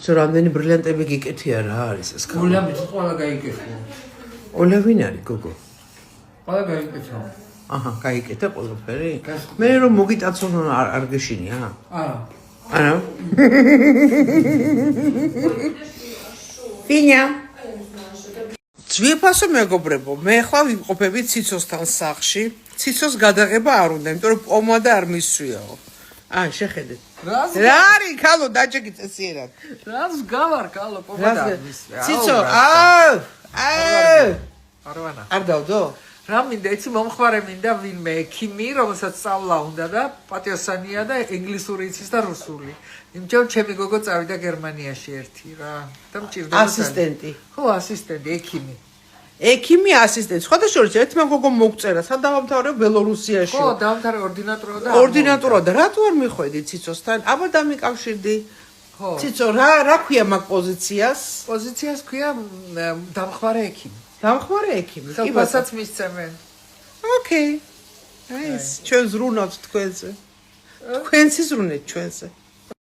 ცო რამდენი ბრილიანტები გიკეთია რა არის ეს კაცი? ბრილიანტი ყველა გაიკეთო. ოლა ვინ არის გოგო? ყველა გაიკეთო. აჰა, გაიკეთე ყველაფერი? მე რომ მოგიტაცონ არ გეშინია? არა. არა. ფინია. ძვირფასო მეგობრებო, მე ხლა ვიმყოფები ციცოსთან სახლში. ციცოს გადაღება არ უნდა, იმიტომ რომ პომადა არ მისვიაო. შეხედეთ. რა არის ქალო დაჭეკი წესიერად. რას გავარ ქალო პომადა მისვია. ციცო, არვანა. არ დავდო? რა მინდა, იცი მომხმარე მინდა ვინმე ექიმი, რომელსაც სწავლა უნდა და პატიოსანია და ინგლისური იცის და რუსული. იმიტომ ჩემი გოგო წავიდა გერმანიაში ერთი რა. და მჭირდება ასისტენტი. ხო, ასისტენტი, ექიმი. ექიმი ასისტენტი. სხვადასხვა ერთმა გოგომ მოგწერა, სად დავამთავრე ბელორუსიაში. ხო, დავამთავრე ორდინატორა და ორდინატორა და რატო არ მიხვედი ციცოსთან? აბა დამიკავშირდი. ხო. ციცო, რა ქვია მაგ პოზიციას? პოზიციას ქვია დამხმარე ექიმი. დამხმარე ექიმი. კი, ბასაც მისცემენ. ოკეი. აი ეს ჩვენ ზრუნავთ თქვენზე. თქვენც ზრუნეთ ჩვენზე.